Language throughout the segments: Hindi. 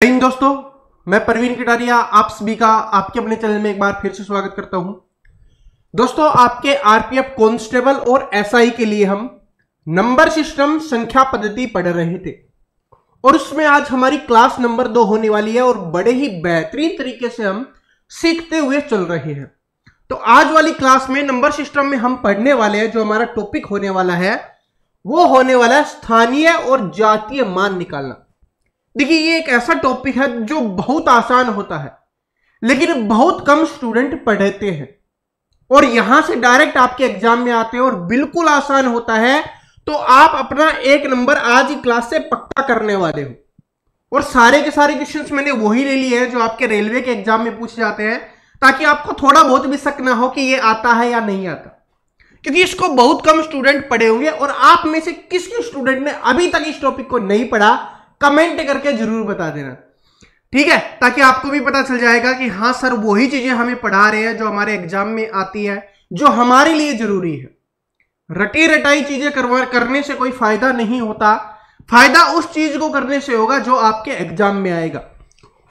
दोस्तों, मैं परवीन कटारिया आप सभी का आपके अपने चैनल में एक बार फिर से स्वागत करता हूं। दोस्तों, आपके आरपीएफ कांस्टेबल और एसआई के लिए हम नंबर सिस्टम संख्या पद्धति पढ़ रहे थे और उसमें आज हमारी क्लास नंबर 2 होने वाली है और बड़े ही बेहतरीन तरीके से हम सीखते हुए चल रहे हैं। तो आज वाली क्लास में नंबर सिस्टम में हम पढ़ने वाले हैं, जो हमारा टॉपिक होने वाला है वो होने वाला है स्थानीय और जातीय मान निकालना। देखिए, ये एक ऐसा टॉपिक है जो बहुत आसान होता है लेकिन बहुत कम स्टूडेंट पढ़ते हैं और यहां से डायरेक्ट आपके एग्जाम में आते हैं और बिल्कुल आसान होता है। तो आप अपना 1 नंबर आज ही क्लास से पक्का करने वाले हो और सारे के सारे क्वेश्चंस मैंने वही ले लिए हैं जो आपके रेलवे के एग्जाम में पूछे जाते हैं, ताकि आपको थोड़ा बहुत भी शक ना हो कि ये आता है या नहीं आता, क्योंकि इसको बहुत कम स्टूडेंट पढ़े होंगे। और आप में से किस स्टूडेंट ने अभी तक इस टॉपिक को नहीं पढ़ा, कमेंट करके जरूर बता देना, ठीक है, ताकि आपको भी पता चल जाएगा कि हाँ सर वही चीजें हमें पढ़ा रहे हैं जो हमारे एग्जाम में आती है, जो हमारे लिए जरूरी है। रटी रटाई चीजें करने से कोई फायदा नहीं होता, फायदा उस चीज को करने से होगा जो आपके एग्जाम में आएगा।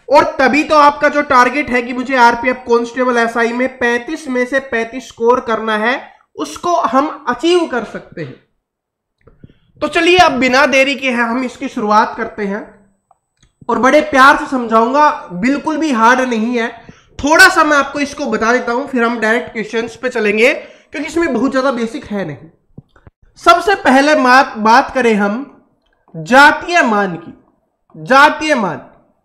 और तभी तो आपका जो टारगेट है कि मुझे आरपीएफ कांस्टेबल एसआई में 35 में से 35 स्कोर करना है, उसको हम अचीव कर सकते हैं। तो चलिए, अब बिना देरी के हैं हम इसकी शुरुआत करते हैं और बड़े प्यार से समझाऊंगा, बिल्कुल भी हार्ड नहीं है। थोड़ा सा मैं आपको इसको बता देता हूं, फिर हम डायरेक्ट क्वेश्चंस पे चलेंगे क्योंकि इसमें बहुत ज्यादा बेसिक है नहीं। सबसे पहले बात करें हम जातीय मान की। जातीय मान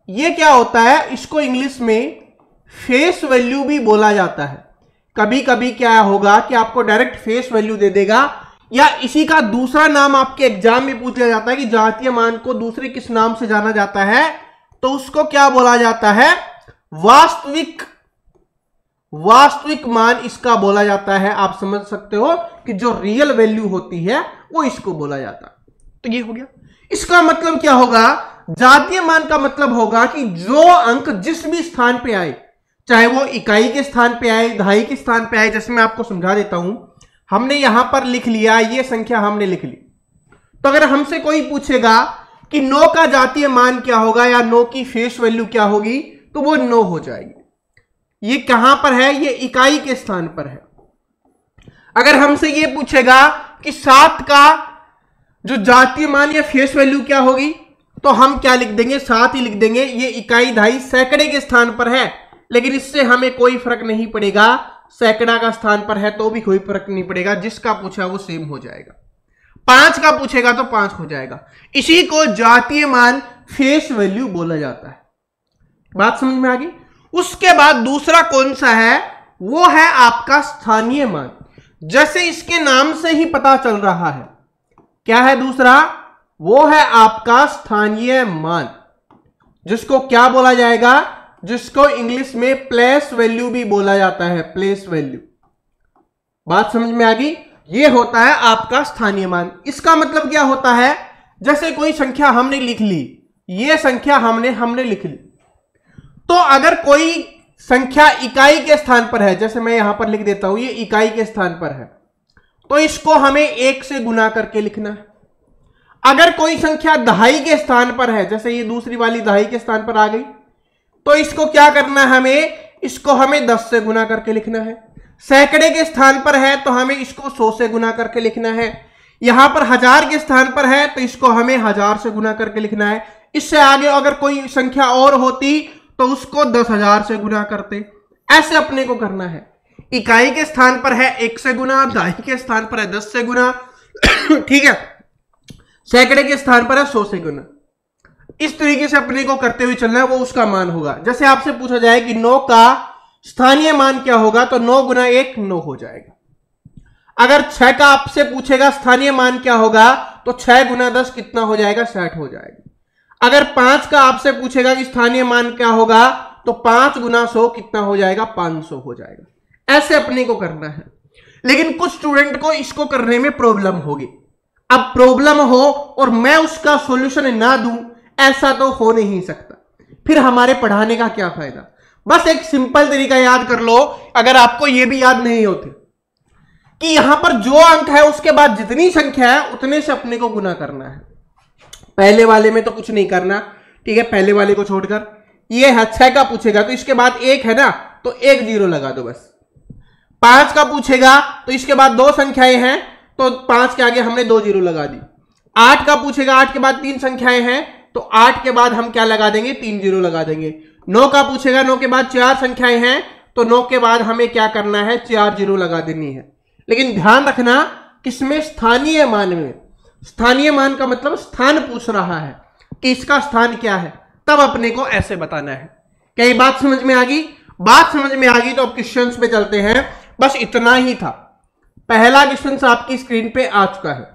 ये क्या होता है, इसको इंग्लिश में फेस वैल्यू भी बोला जाता है। कभी कभी क्या होगा कि आपको डायरेक्ट फेस वैल्यू दे देगा, या इसी का दूसरा नाम आपके एग्जाम में पूछा जाता है कि जातीय मान को दूसरे किस नाम से जाना जाता है, तो उसको क्या बोला जाता है, वास्तविक मान इसका बोला जाता है। आप समझ सकते हो कि जो रियल वैल्यू होती है वो इसको बोला जाता है। तो ये हो गया। इसका मतलब क्या होगा, जातीय मान का मतलब होगा कि जो अंक जिस भी स्थान पे आए, चाहे वो इकाई के स्थान पे आए, दहाई के स्थान पे आए, जैसे मैं आपको समझा देता हूं। हमने यहां पर लिख लिया, ये संख्या हमने लिख ली, तो अगर हमसे कोई पूछेगा कि 9 का जातीय मान क्या होगा या 9 की फेस वैल्यू क्या होगी, तो वो 9 हो जाएगी। ये कहां पर है, ये इकाई के स्थान पर है। अगर हमसे ये पूछेगा कि 7 का जो जातीय मान या फेस वैल्यू क्या होगी, तो हम क्या लिख देंगे, 7 ही लिख देंगे। ये इकाई, दहाई, सैकड़े के स्थान पर है, लेकिन इससे हमें कोई फर्क नहीं पड़ेगा। सैकड़ा का स्थान पर है तो भी कोई फर्क नहीं पड़ेगा, जिसका पूछा वो सेम हो जाएगा। 5 का पूछेगा तो 5 हो जाएगा। इसी को जातीय मान, फेस वैल्यू बोला जाता है। बात समझ में आ गई। उसके बाद दूसरा कौन सा है, वो है आपका स्थानीय मान। जैसे इसके नाम से ही पता चल रहा है, क्या है दूसरा, वो है आपका स्थानीय मान, जिसको क्या बोला जाएगा, जिसको इंग्लिश में प्लेस वैल्यू भी बोला जाता है। प्लेस वैल्यू, बात समझ में आ गई। ये होता है आपका स्थानीय मान। इसका मतलब क्या होता है, जैसे कोई संख्या हमने लिख ली, ये संख्या हमने लिख ली, तो अगर कोई संख्या इकाई के स्थान पर है, जैसे मैं यहां पर लिख देता हूं, ये इकाई के स्थान पर है, तो इसको हमें 1 से गुना करके लिखना है। अगर कोई संख्या दहाई के स्थान पर है, जैसे ये दूसरी वाली दहाई के स्थान पर आ गई, तो इसको क्या करना है, इसको हमें 10 से गुना करके लिखना है। सैकड़े के स्थान पर है तो हमें इसको 100 से गुना करके लिखना है। यहां पर 1000 के स्थान पर है तो इसको हमें 1000 से गुना करके लिखना है। इससे आगे अगर कोई संख्या और होती तो उसको 10,000 से गुना करते। ऐसे अपने को करना है। इकाई के स्थान पर है 1 से गुना, दहाई के स्थान पर है 10 से गुना, ठीक है, सैकड़े के स्थान पर है 100 से गुना। इस तरीके से अपने को करते हुए चलना है, वो उसका मान होगा। जैसे आपसे पूछा जाए कि 9 का स्थानीय मान क्या होगा, तो 9 गुना 1 9 हो जाएगा। अगर 6 का आपसे पूछेगा स्थानीय मान क्या होगा, तो 6 गुना 10 कितना हो जाएगा, 60 हो जाएगा। अगर 5 का आपसे पूछेगा कि स्थानीय मान क्या होगा, तो 5 गुना 100 कितना हो जाएगा, 500 हो जाएगा। ऐसे अपने को करना है। लेकिन कुछ स्टूडेंट को इसको करने में प्रॉब्लम होगी। अब प्रॉब्लम हो और मैं उसका सॉल्यूशन ना दूं, ऐसा तो हो नहीं सकता। फिर हमारे पढ़ाने का क्या फायदा। बस एक सिंपल तरीका याद कर लो, अगर आपको यह भी याद नहीं होती, कि यहां पर जो अंक है उसके बाद जितनी संख्या है उतने से अपने को गुना करना है। पहले वाले में तो कुछ नहीं करना, ठीक है, पहले वाले को छोड़कर। ये है 6 का पूछेगा तो इसके बाद 1 है ना, तो 1 0 लगा दो बस। 5 का पूछेगा तो इसके बाद 2 संख्याएं हैं तो 5 के आगे हमने 2 0 लगा दी। 8 का पूछेगा, 8 के बाद 3 संख्याएं हैं तो 8 के बाद हम क्या लगा देंगे, 3 0 लगा देंगे। 9 का पूछेगा, 9 के बाद 4 संख्याएं हैं तो 9 के बाद हमें क्या करना है, 4 0 लगा देनी है। लेकिन ध्यान रखना किसमें, स्थानीय मान में। स्थानीय मान का मतलब स्थान पूछ रहा है कि इसका स्थान क्या है, तब अपने को ऐसे बताना है। क्या ये बात समझ में आ गई? बात समझ में आ गई तो अब क्वेश्चंस पे चलते हैं। बस इतना ही था। पहला क्वेश्चन आपकी स्क्रीन पे आ चुका है।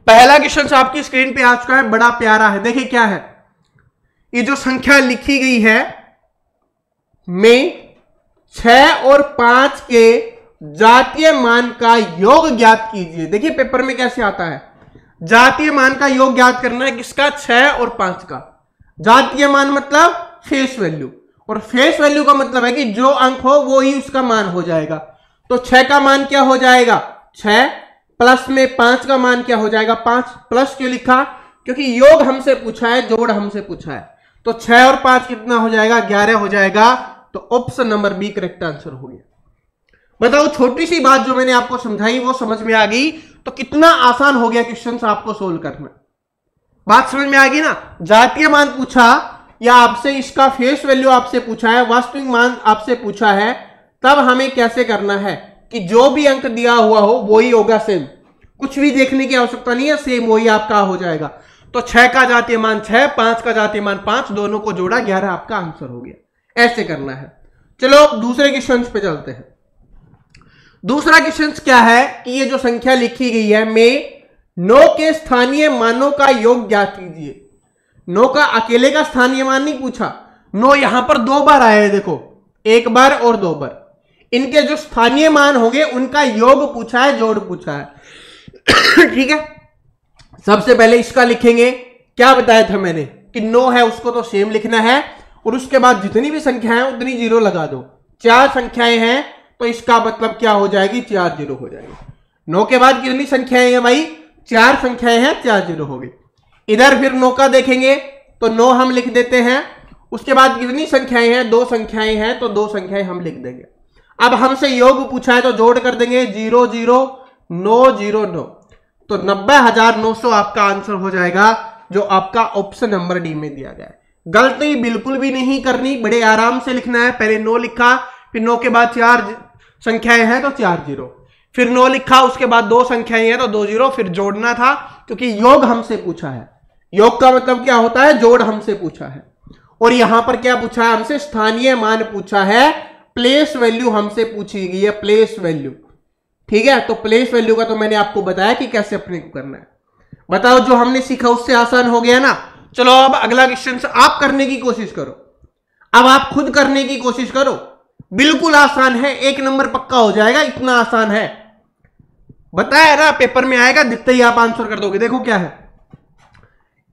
पहला क्वेश्चन आपकी स्क्रीन पे आ चुका है, बड़ा प्यारा है। देखिए क्या है, ये जो संख्या लिखी गई है में 6 और 5 के जातीय मान का योग ज्ञात कीजिए। देखिए पेपर में कैसे आता है, जातीय मान का योग ज्ञात करना है किसका, 6 और 5 का। जातीय मान मतलब फेस वैल्यू, और फेस वैल्यू का मतलब है कि जो अंक हो वो ही उसका मान हो जाएगा। तो 6 का मान क्या हो जाएगा, 6 प्लस में 5 का मान क्या हो जाएगा, 5। प्लस क्यों लिखा, क्योंकि योग हमसे पूछा है, जोड़ हमसे पूछा है। तो 6 और 5 कितना हो जाएगा, 11 हो जाएगा। तो option number B correct answer हो गया। बताओ, छोटी सी बात जो मैंने आपको समझाई वो समझ में आ गई तो कितना आसान हो गया क्वेश्चन आपको सोल्व करना। बात समझ में आ गई ना। जातीय मान पूछा या आपसे इसका फेस वैल्यू आपसे पूछा है, वास्तविक मान आपसे पूछा है, तब हमें कैसे करना है कि जो भी अंक दिया हुआ हो वही होगा सेम, कुछ भी देखने की आवश्यकता नहीं है, सेम वही आपका हो जाएगा। तो 6 का जातीय मान 6, 5 का जातीय मान 5, दोनों को जोड़ा 11 आपका आंसर हो गया। ऐसे करना है। चलो दूसरे क्वेश्चन पे चलते हैं। दूसरा क्वेश्चन क्या है कि ये जो संख्या लिखी गई है में 9 के स्थानीय मानों का योग ज्ञात कीजिए। 9 का अकेले का स्थानीय मान नहीं पूछा, 9 यहां पर 2 बार आया है, देखो 1 बार और 2 बार। इनके जो स्थानीय मान होंगे उनका योग पूछा है, जोड़ पूछा है। ठीक है, सबसे पहले इसका लिखेंगे। क्या बताया था मैंने कि 9 है उसको तो सेम लिखना है, और उसके बाद जितनी भी संख्या है उतनी 0 लगा दो। 4 संख्याएं हैं तो इसका मतलब क्या हो जाएगी, 4 0 हो जाएगी। 9 के बाद कितनी संख्याएं हैं भाई, 4 संख्याएं हैं, 4 0 हो गई। इधर फिर 9 का देखेंगे तो 9 हम लिख देते हैं। उसके बाद कितनी संख्याएं हैं, 2 संख्याएं हैं तो 2 संख्याएं हम लिख देंगे। अब हमसे योग पूछा है तो जोड़ कर देंगे, 0 0 9 0 9, तो 90,900 आपका आंसर हो जाएगा, जो आपका ऑप्शन नंबर डी में दिया गया है। गलती बिल्कुल भी नहीं करनी, बड़े आराम से लिखना है। पहले 9 लिखा, फिर 9 के बाद 4 संख्याएं हैं तो 4 0, फिर 9 लिखा, उसके बाद 2 संख्याएं हैं तो 2 0, फिर जोड़ना था क्योंकि योग हमसे पूछा है। योग का मतलब क्या होता है, जोड़ हमसे पूछा है। और यहां पर क्या पूछा है हमसे, स्थानीय मान पूछा है, प्लेस वैल्यू हमसे पूछी गई है, प्लेस वैल्यू। ठीक है, तो प्लेस वैल्यू का तो मैंने आपको बताया कि कैसे अपने को करना है। बताओ, जो हमने सीखा उससे आसान हो गया ना। चलो अब अगला क्वेश्चन आप करने की कोशिश करो। अब आप खुद करने की कोशिश करो, बिल्कुल आसान है, 1 नंबर पक्का हो जाएगा, इतना आसान है। बताया ना, पेपर में आएगा, दिखते ही आप आंसर कर दोगे। देखो क्या है,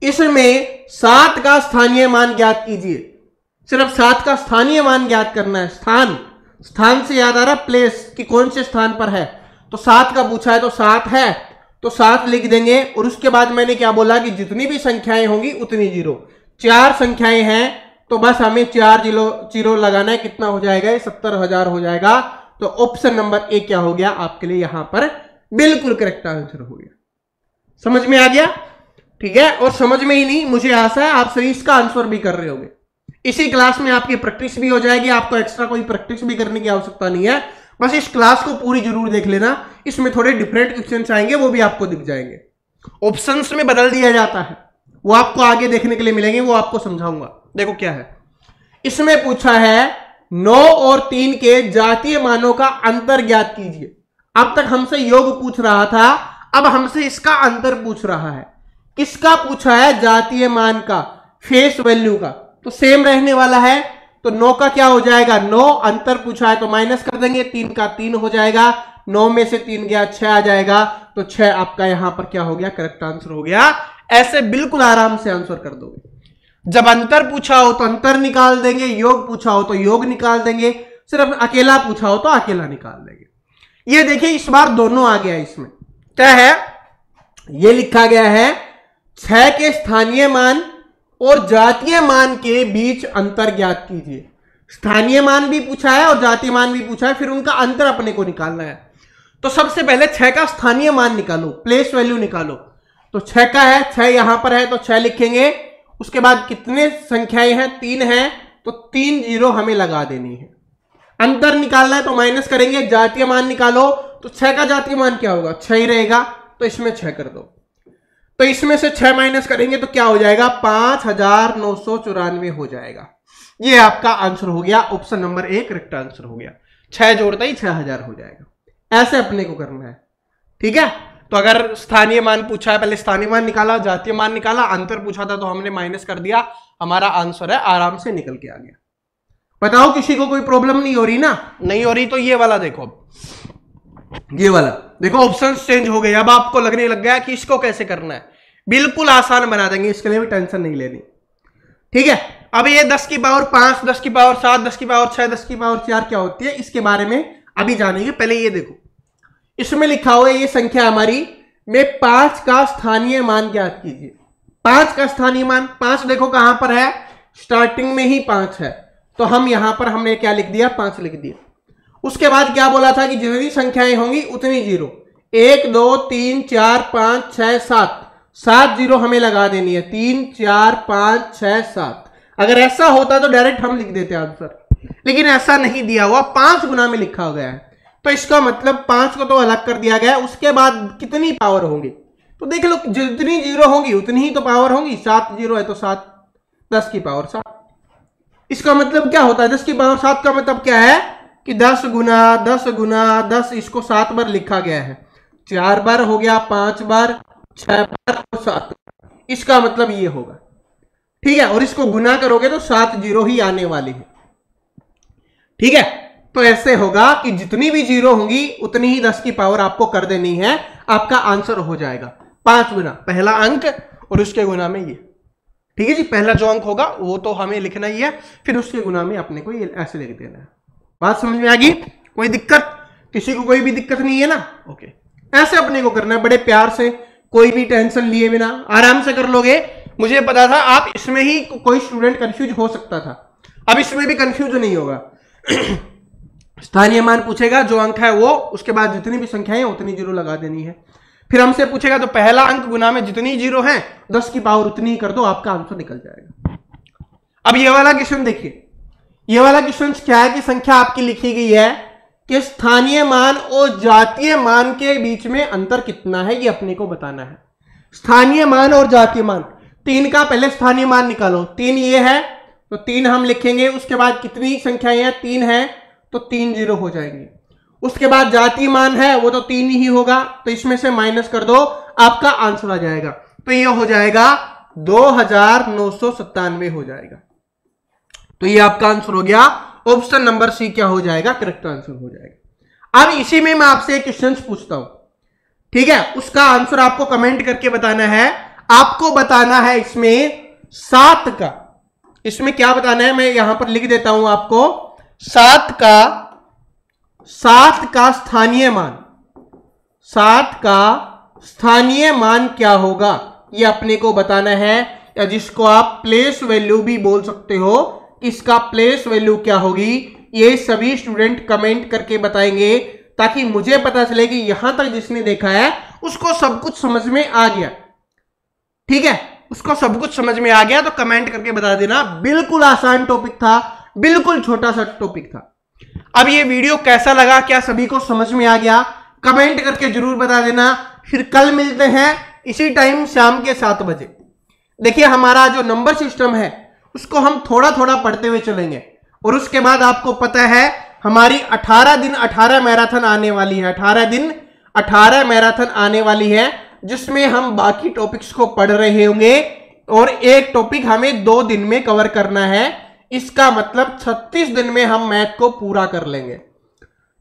इसमें 7 का स्थानीय मान ज्ञात कीजिए। सिर्फ 7 का स्थानीय मान ज्ञात करना है। स्थान से याद आ रहा प्लेस कि कौन से स्थान पर है, तो 7 का पूछा है तो 7 है तो 7 लिख देंगे। और उसके बाद मैंने क्या बोला कि जितनी भी संख्याएं होंगी उतनी 0। 4 संख्याएं हैं तो बस हमें 4 0 लगाना है, कितना हो जाएगा, 70,000 हो जाएगा। तो ऑप्शन नंबर ए क्या हो गया आपके लिए यहां पर बिल्कुल करेक्ट आंसर हो गया। समझ में आ गया? ठीक है, और समझ में ही नहीं, मुझे आशा है आप सभी इसका आंसर भी कर रहे होंगे। इसी क्लास में आपकी प्रैक्टिस भी हो जाएगी, आपको एक्स्ट्रा कोई प्रैक्टिस भी करने की आवश्यकता नहीं है। बस इस क्लास को पूरी जरूर देख लेना, इसमें थोड़े डिफरेंट क्वेश्चंस आएंगे, वो भी आपको दिख जाएंगे। ऑप्शंस में बदल दिया जाता है, वो आपको आगे देखने के लिए मिलेंगे, वो आपको समझाऊंगा। देखो क्या है, इसमें पूछा है 9 और 3 के जातीय मानों का अंतर ज्ञात कीजिए। अब तक हमसे योग पूछ रहा था, अब हमसे इसका अंतर पूछ रहा है। किसका पूछा है, जातीय मान का, फेस वैल्यू का, तो सेम रहने वाला है। तो 9 का क्या हो जाएगा, 9, अंतर पूछा है तो माइनस कर देंगे, 3 का 3 हो जाएगा, 9 में से 3 गया 6 आ जाएगा। तो 6 आपका यहां पर क्या हो गया, करेक्ट आंसर हो गया। ऐसे बिल्कुल आराम से आंसर कर दोगे। जब अंतर पूछा हो तो अंतर निकाल देंगे, योग पूछा हो तो योग निकाल देंगे, सिर्फ अकेला पूछा हो तो अकेला निकाल देंगे। ये देखिए इस बार दोनों आ गया। इसमें क्या है, ये लिखा गया है 6 के स्थानीय मान और जातीय मान के बीच अंतर ज्ञात कीजिए। स्थानीय मान भी पूछा है और जातीय मान भी पूछा है, फिर उनका अंतर अपने को निकालना है। तो सबसे पहले 6 का स्थानीय मान निकालो, प्लेस वैल्यू निकालो। तो 6 का है, 6 यहां पर है तो 6 लिखेंगे। उसके बाद कितने संख्याएं हैं, 3 है, तो 3 जीरो हमें लगा देनी है। अंतर निकालना है तो माइनस करेंगे। जातीय मान निकालो, तो 6 का जातीय मान क्या होगा, 6 ही रहेगा, तो इसमें 6 कर दो। तो इसमें से 6 माइनस करेंगे तो क्या हो जाएगा, 5994 हो जाएगा। ये आपका आंसर हो गया, ऑप्शन नंबर 1 करेक्ट आंसर हो गया। 6 जोड़ते ही 6000 हो जाएगा। ऐसे अपने को करना है, ठीक है। तो अगर स्थानीय मान पूछा है, पहले स्थानीय मान निकाला, जातीय मान निकाला, अंतर पूछा था तो हमने माइनस कर दिया, हमारा आंसर है, आराम से निकल के आ गया। बताओ किसी को कोई प्रॉब्लम नहीं हो रही ना? नहीं हो रही तो ये वाला देखो, ये वाला देखो, ऑप्शन चेंज हो गए। अब आपको लगने लग गया कि इसको कैसे करना है, बिल्कुल आसान बना देंगे, इसके लिए भी टेंशन नहीं लेनी, ठीक है। अब ये 10 की पावर 5, 10 की पावर 7, 10 की पावर 6, 10 की पावर 4 क्या होती है, इसके बारे में अभी जानेंगे। पहले ये देखो, इसमें लिखा हुआ है ये संख्या हमारी में 5 का स्थानीय मान ज्ञात कीजिए। 5 का स्थानीय मान, 5 देखो कहां पर है, स्टार्टिंग में ही 5 है, तो हम यहां पर हमने क्या लिख दिया, 5 लिख दिया। उसके बाद क्या बोला था कि जितनी संख्याएं होंगी उतनी जीरो, 1 2 3 4 5 6 7, 7 जीरो हमें लगा देनी है, 3 4 5 6 7। अगर ऐसा होता तो डायरेक्ट हम लिख देते आंसर, लेकिन ऐसा नहीं दिया हुआ, 5 गुना में लिखा गया है, तो इसका मतलब 5 को तो अलग कर दिया गया है। उसके बाद कितनी पावर होंगी, तो देख लो, जितनी जीरो होंगी उतनी ही तो पावर होंगी। 7 जीरो है तो 7, 10 की पावर 7। इसका मतलब क्या होता है, 10 की पावर 7 का मतलब क्या है कि 10 गुना 10 गुना 10, इसको 7 बार लिखा गया है, 4 बार हो गया, 5 बार, 6 बार और 7। इसका मतलब ये होगा, ठीक है। और इसको गुना करोगे तो 7 जीरो ही आने वाली है, ठीक है। तो ऐसे होगा कि जितनी भी जीरो होंगी उतनी ही 10 की पावर आपको कर देनी है, आपका आंसर हो जाएगा 5 गुना पहला अंक और उसके गुना में ये, ठीक है जी। पहला जो अंक होगा वो तो हमें लिखना ही है, फिर उसके गुना में अपने को ये ऐसे लिख देना है। बात समझ में आ गई? कोई दिक्कत, किसी को कोई भी दिक्कत नहीं है ना? ओके, ऐसे अपने को करना है, बड़े प्यार से, कोई भी टेंशन लिए बिना आराम से कर लोगे। मुझे पता था आप इसमें ही कोई स्टूडेंट कंफ्यूज हो सकता था, अब इसमें भी कंफ्यूज नहीं होगा। स्थानीय मान पूछेगा, जो अंक है वो, उसके बाद जितनी भी संख्याएं हैं उतनी जीरो लगा देनी है। फिर हमसे पूछेगा तो पहला अंक गुना में जितनी जीरो है 10 की पावर उतनी ही कर दो, आपका आंसर निकल जाएगा। अब ये वाला क्वेश्चन देखिए, ये वाला क्वेश्चन क्या है कि संख्या आपकी लिखी गई है कि स्थानीय मान और जातीय मान के बीच में अंतर कितना है, ये अपने को बताना है। स्थानीय मान और जातीय मान, 3 का पहले स्थानीय मान निकालो, 3 ये है तो 3 हम लिखेंगे। उसके बाद कितनी संख्याएं हैं, 3 है तो 3 जीरो हो जाएंगे। उसके बाद जातीय मान है वो तो 3 ही होगा, तो इसमें से माइनस कर दो, आपका आंसर आ जाएगा। तो ये हो जाएगा 2997 हो जाएगा। तो ये आपका आंसर हो गया, ऑप्शन नंबर सी क्या हो जाएगा, करेक्ट आंसर हो जाएगा। अब इसी में मैं आपसे एक क्वेश्चन पूछता हूं, ठीक है, उसका आंसर आपको कमेंट करके बताना है। आपको बताना है इसमें 7 का, इसमें क्या बताना है, मैं यहां पर लिख देता हूं आपको, 7 का स्थानीय मान, 7 का स्थानीय मान क्या होगा, ये अपने को बताना है, या जिसको आप प्लेस वैल्यू भी बोल सकते हो। इसका प्लेस वैल्यू क्या होगी, ये सभी स्टूडेंट कमेंट करके बताएंगे, ताकि मुझे पता चले कि यहां तक जिसने देखा है उसको सब कुछ समझ में आ गया, ठीक है, उसको सब कुछ समझ में आ गया। तो कमेंट करके बता देना। बिल्कुल आसान टॉपिक था, बिल्कुल छोटा सा टॉपिक था। अब ये वीडियो कैसा लगा, क्या सभी को समझ में आ गया, कमेंट करके जरूर बता देना। फिर कल मिलते हैं इसी टाइम शाम के 7 बजे। देखिए हमारा जो नंबर सिस्टम है उसको हम थोड़ा थोड़ा पढ़ते हुए चलेंगे, और उसके बाद आपको पता है हमारी 18 दिन 18 मैराथन आने वाली है, 18 दिन 18 मैराथन आने वाली है, जिसमें हम बाकी टॉपिक्स को पढ़ रहे होंगे, और एक टॉपिक हमें 2 दिन में कवर करना है। इसका मतलब 36 दिन में हम मैथ को पूरा कर लेंगे,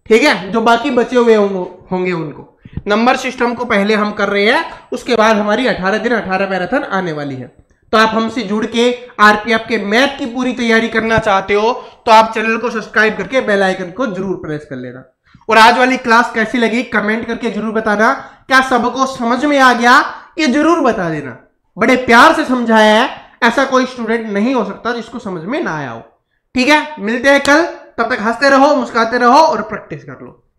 ठीक है। जो बाकी बचे हुए होंगे उनको, नंबर सिस्टम को पहले हम कर रहे हैं, उसके बाद हमारी 18 दिन 18 मैराथन आने वाली है। तो आप हमसे जुड़ के आरपीएफ के मैथ की पूरी तैयारी करना चाहते हो तो आप चैनल को सब्सक्राइब करके बेल आइकन को जरूर प्रेस कर लेना। और आज वाली क्लास कैसी लगी कमेंट करके जरूर बताना। क्या सबको समझ में आ गया, ये जरूर बता देना। बड़े प्यार से समझाया है, ऐसा कोई स्टूडेंट नहीं हो सकता जिसको समझ में ना आया हो। ठीक है, मिलते हैं कल, तब तक हंसते रहो, मुस्कुराते रहो और प्रैक्टिस कर लो।